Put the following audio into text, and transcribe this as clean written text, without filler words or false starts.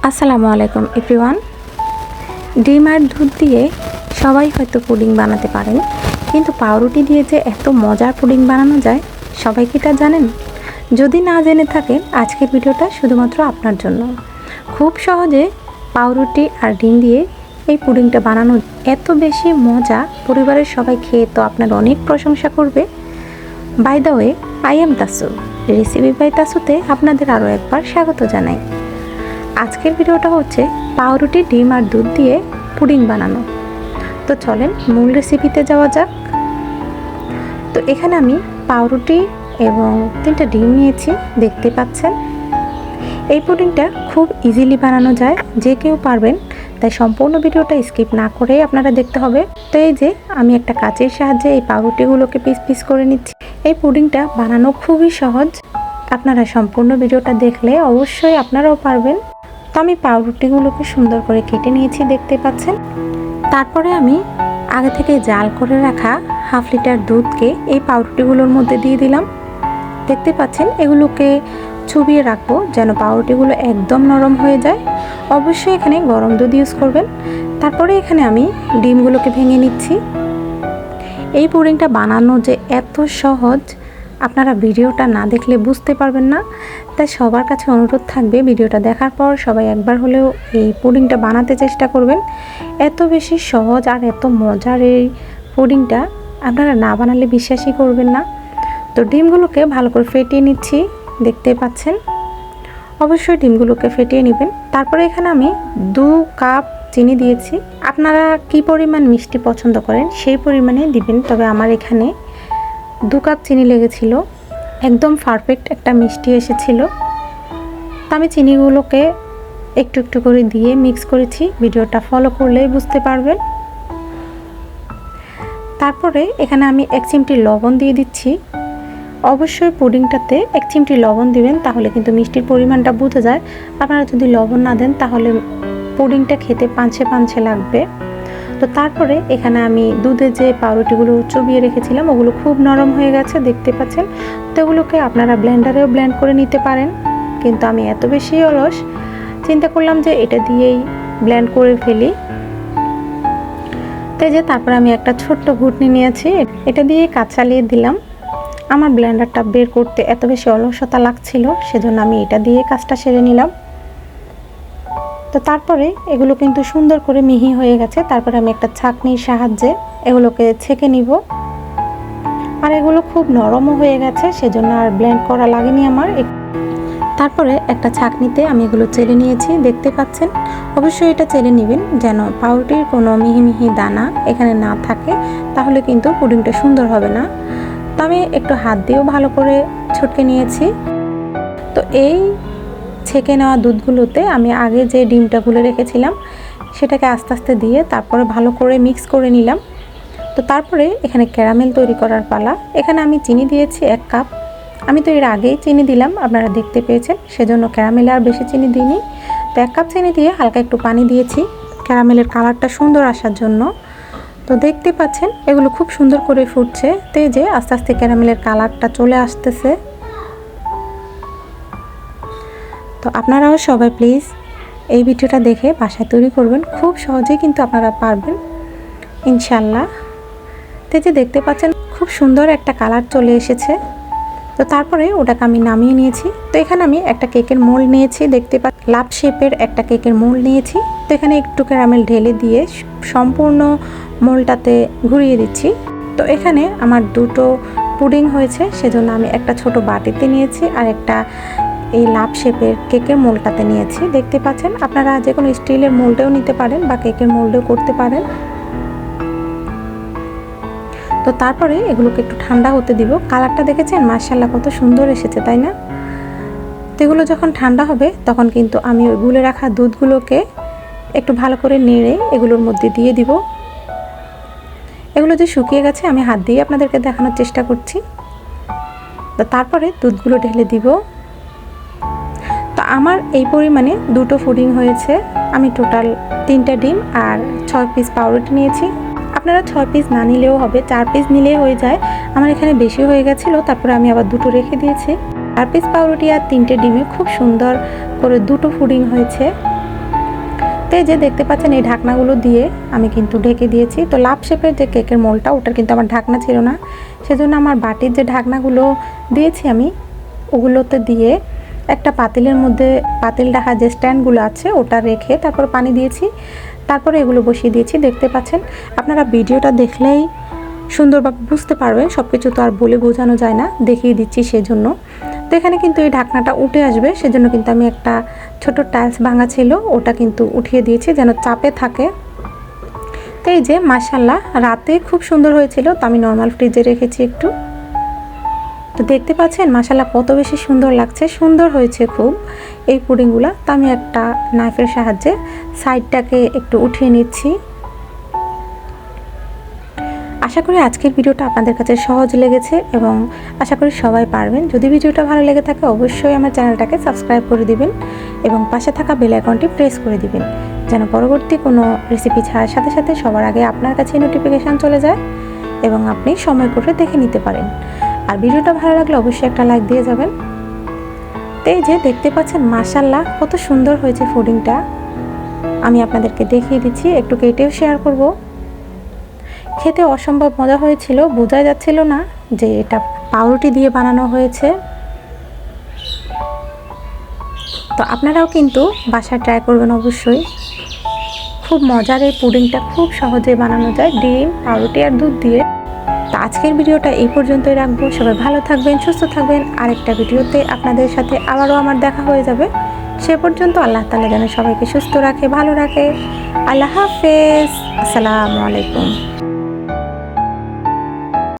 আসসালামু আলাইকুম এভরিওয়ান। ডিম আর দুধ দিয়ে সবাই হয়তো পুডিং বানাতে পারেন, কিন্তু পাউরুটি দিয়ে যে এত মজার পুডিং বানানো যায় সবাই কি তা জানেন? যদি না জেনে থাকেন আজকের ভিডিওটা শুধুমাত্র আপনার জন্য। খুব সহজে পাউরুটি আর ডিম দিয়ে এই পুডিংটা বানানো এত বেশি মজা, পরিবারের সবাই খেয়ে তো আপনার অনেক প্রশংসা করবে। By the way, I am Tasu, recipe by তাসুতে আপনাদের আরও একবার স্বাগত জানাই। আজকের ভিডিওটা হচ্ছে পাউরুটি, ডিম আর দুধ দিয়ে পুডিং বানানো। তো চলেন মূল রেসিপিতে যাওয়া যাক। তো এখানে আমি পাউরুটি এবং 3টা ডিম নিয়েছি, দেখতে পাচ্ছেন। এই পুডিংটা খুব ইজিলি বানানো যায়, যে কেউ পারবেন, তাই সম্পূর্ণ ভিডিওটা স্কিপ না করেই আপনারা দেখতে হবে। তো এই যে আমি একটা কাঁচির সাহায্যে এই পাউরুটিগুলোকে পিস পিস করে নিচ্ছি। এই পুডিংটা বানানো খুবই সহজ, আপনারা সম্পূর্ণ ভিডিওটা দেখলে অবশ্যই আপনারাও পারবেন। তো আমি পাউরুটিগুলোকে সুন্দর করে কেটে নিয়েছি, দেখতে পাচ্ছেন। তারপরে আমি আগে থেকে জাল করে রাখা হাফ লিটার দুধকে এই পাউরুটিগুলোর মধ্যে দিয়ে দিলাম, দেখতে পাচ্ছেন। এগুলোকে চুবিয়ে রাখবো যেন পাউরুটিগুলো একদম নরম হয়ে যায়। অবশ্যই এখানে গরম দুধ ইউজ করবেন। তারপরে এখানে আমি ডিমগুলোকে ভেঙে নিচ্ছি। এই পুডিংটা বানানো যে এত সহজ, আপনারা ভিডিওটা না দেখলে বুঝতে পারবেন না। তাই সবার কাছে অনুরোধ থাকবে, ভিডিওটা দেখার পর সবাই একবার হলেও এই পুডিংটা বানাতে চেষ্টা করবেন। এত বেশি সহজ আর এত মজার এই পুডিংটা আপনারা না বানালে বিশ্বাসই করবেন না। তো ডিমগুলোকে ভালো করে ফেটিয়ে নিচ্ছি, দেখতে পাচ্ছেন। অবশ্যই ডিমগুলোকে ফেটিয়ে নেবেন। তারপরে এখানে আমি 2 কাপ চিনি দিয়েছি। আপনারা কি পরিমাণ মিষ্টি পছন্দ করেন সেই পরিমাণে দিবেন। তবে আমার এখানে 2 কাপ চিনি লেগেছিল, একদম পারফেক্ট একটা মিষ্টি এসেছিল। তো আমি চিনিগুলোকে একটু একটু করে দিয়ে মিক্স করেছি, ভিডিওটা ফলো করলেই বুঝতে পারবেন। তারপরে এখানে আমি 1 চিমটি লবণ দিয়ে দিচ্ছি। অবশ্যই পুডিংটাতে 1 চিমটি লবণ দিবেন, তাহলে কিন্তু মিষ্টির পরিমাণটা বোঝা যায়। আপনারা যদি লবণ না দেন তাহলে পুডিংটা খেতে পাঞ্ছে পাঞ্ছে লাগবে। তো তারপরে এখানে আমি দুধে যে পাউরুটিগুলো চুবিয়ে রেখেছিলাম ওগুলো খুব নরম হয়ে গেছে, দেখতে পাচ্ছেন। তো এগুলোকে আপনারা ব্লেন্ডারেও ব্লেন্ড করে নিতে পারেন, কিন্তু আমি এত বেশি অলস, চিন্তা করলাম যে এটা দিয়েই ব্লেন্ড করে ফেলি। তো যে তারপরে আমি একটা ছোট্ট ঘুটনি নিয়েছি, এটা দিয়ে কাজ চালিয়ে দিলাম। আমার ব্লেন্ডারটা বের করতে এত বেশি অলসতা লাগছিল, সেজন্য আমি এটা দিয়ে কাজটা সেরে নিলাম। তো তারপরে এগুলো কিন্তু সুন্দর করে মিহি হয়ে গেছে। তারপরে আমি একটা ছাঁকনির সাহায্যে এগুলোকে ছেঁকে নিব। আর এগুলো খুব নরমও হয়ে গেছে, সেজন্য আর ব্লেন্ড করা লাগেনি আমার। তারপরে একটা ছাঁকনিতে আমি এগুলো চেলে নিয়েছি, দেখতে পাচ্ছেন। অবশ্যই এটা চেলে নেবেন যেন পাউরুটির কোনো মিহি মিহি দানা এখানে না থাকে, তাহলে কিন্তু পুডিংটা সুন্দর হবে না। তো আমি একটু হাত দিয়েও ভালো করে ছটকে নিয়েছি। তো এই ছেঁকে নেওয়া দুধগুলোতে আমি আগে যে ডিমটা গুলে রেখেছিলাম সেটাকে আস্তে আস্তে দিয়ে তারপরে ভালো করে মিক্স করে নিলাম। তো তারপরে এখানে ক্যারামেল তৈরি করার পালা। এখানে আমি চিনি দিয়েছি 1 কাপ। আমি তো এর আগেই চিনি দিলাম, আপনারা দেখতে পেয়েছেন, সেজন্য ক্যারামেলে আর বেশি চিনি দিইনি। তো 1 কাপ চিনি দিয়ে হালকা একটু পানি দিয়েছি ক্যারামেলের কালারটা সুন্দর আসার জন্য। তো দেখতে পাচ্ছেন এগুলো খুব সুন্দর করে ফুটছে, তো এই যে আস্তে আস্তে ক্যারামেলের কালারটা চলে আসতেছে। তো আপনারাও সবাই প্লিজ এই ভিডিওটা দেখে বাসায় তৈরি করবেন, খুব সহজেই কিন্তু আপনারা পারবেন ইনশাল্লাহ। তো যে দেখতে পাচ্ছেন খুব সুন্দর একটা কালার চলে এসেছে। তো তারপরে ওটাকে আমি নামিয়ে নিয়েছি। তো এখানে আমি একটা কেকের মোল্ড নিয়েছি, দেখতে পাচ্ছেন লাভ শেপের একটা কেকের মোল্ড নিয়েছি। তো এখানে একটু ক্যারামেল ঢেলে দিয়ে সম্পূর্ণ মোল্ডটাতে ঘুরিয়ে দিচ্ছি। তো এখানে আমার 2টো পুডিং হয়েছে, সেজন্য আমি একটা ছোট বাটিতে নিয়েছি আর একটা এই লাভ শেপের কেকের মোল্ডটাতে নিয়েছি, দেখতে পাচ্ছেন। আপনারা যে কোনো স্টিলের মোল্ডেও নিতে পারেন বা কেকের মোল্ডেও করতে পারেন। তো তারপরে এগুলোকে একটু ঠান্ডা হতে দিব। কালারটা দেখেছেন মাশাআল্লাহ কত সুন্দর এসেছে, তাই না? তো এগুলো যখন ঠান্ডা হবে তখন কিন্তু আমি ওই গুলে রাখা দুধগুলোকে একটু ভালো করে নেড়ে এগুলোর মধ্যে দিয়ে দিব। এগুলো যে শুকিয়ে গেছে আমি হাত দিয়ে আপনাদেরকে দেখানোর চেষ্টা করছি। তো তারপরে দুধগুলো ঢেলে দিব। তো আমার এই পরিমাণে 2টো পুডিং হয়েছে। আমি টোটাল 3টা ডিম আর 6 পিস পাউরুটি নিয়েছি। আপনারা 6 পিস না নিলেও হবে, 4 পিস নিলেই হয়ে যায়। আমার এখানে বেশি হয়ে গেছিলো, তারপরে আমি আবার 2টো রেখে দিয়েছি। 4 পিস পাউরুটি আর 3টে ডিমে খুব সুন্দর করে 2টো পুডিং হয়েছে। তো এই যে দেখতে পাচ্ছেন এই ঢাকনাগুলো দিয়ে আমি কিন্তু ঢেকে দিয়েছি। তো লাভ শেপের যে কেকের মোলটা ওটার কিন্তু আমার ঢাকনা ছিল না, সেজন্য আমার বাটির যে ঢাকনাগুলো দিয়েছি আমি ওগুলোতে দিয়ে একটা পাতিলের মধ্যে পাতিল রাখার যে স্ট্যান্ডগুলো আছে ওটা রেখে তারপর পানি দিয়েছি, তারপরে এগুলো বসিয়ে দিয়েছি। দেখতে পাচ্ছেন, আপনারা ভিডিওটা দেখলেই সুন্দরভাবে বুঝতে পারবেন, সব কিছু তো আর বলে বোঝানো যায় না, দেখিয়ে দিচ্ছি সেজন্য। তো এখানে কিন্তু এই ঢাকনাটা উঠে আসবে, সেজন্য কিন্তু আমি একটা ছোট টাইলস ভাঙা ছিল ওটা কিন্তু উঠিয়ে দিয়েছি যেন চাপে থাকে। তো এই যে মাশাআল্লাহ রাতে খুব সুন্দর হয়েছিল, তো আমি নর্মাল ফ্রিজে রেখেছি একটু। তো দেখতে পাচ্ছেন মাশাআল্লাহ কত বেশি সুন্দর লাগছে, সুন্দর হয়েছে খুব এই পুডিংগুলো। তো আমি একটা নাইফের সাহায্যে সাইডটাকে একটু উঠিয়ে নিচ্ছি। আশা করি আজকের ভিডিওটা আপনাদের কাছে সহজ লেগেছে এবং আশা করি সবাই পারবেন। যদি ভিডিওটা ভালো লেগে থাকে অবশ্যই আমার চ্যানেলটাকে সাবস্ক্রাইব করে দিবেন এবং পাশে থাকা বেল আইকনটি প্রেস করে দিবেন যেন পরবর্তী কোনো রেসিপি ছাড়ার সাথে সাথে সবার আগে আপনার কাছে নোটিফিকেশান চলে যায় এবং আপনি সময় করে দেখে নিতে পারেন। আর ভিডিওটা ভালো লাগলে অবশ্যই একটা লাইক দিয়ে যাবেন। তো এই যে দেখতে পাচ্ছেন মাশাআল্লাহ কত সুন্দর হয়েছে পুডিংটা, আমি আপনাদেরকে দেখিয়ে দিচ্ছি, একটু কেটেও শেয়ার করব। খেতে অসম্ভব মজা হয়েছিল, বোঝা যাচ্ছিল না যে এটা পাউরুটি দিয়ে বানানো হয়েছে। তো আপনারাও কিন্তু বাসায় ট্রাই করবেন অবশ্যই, খুব মজার এই পুডিংটা খুব সহজে বানানো যায় ডিম, পাউরুটি আর দুধ দিয়ে। তো আজকের ভিডিওটা এই পর্যন্তই রাখবো। সবাই ভালো থাকবেন, সুস্থ থাকবেন। আরেকটা ভিডিওতে আপনাদের সাথে আবারও আমার দেখা হয়ে যাবে। সে পর্যন্ত আল্লাহ তাআলা যেন সবাইকে সুস্থ রাখে, ভালো রাখে। আল্লাহ হাফেজ, আসসালামু আলাইকুম।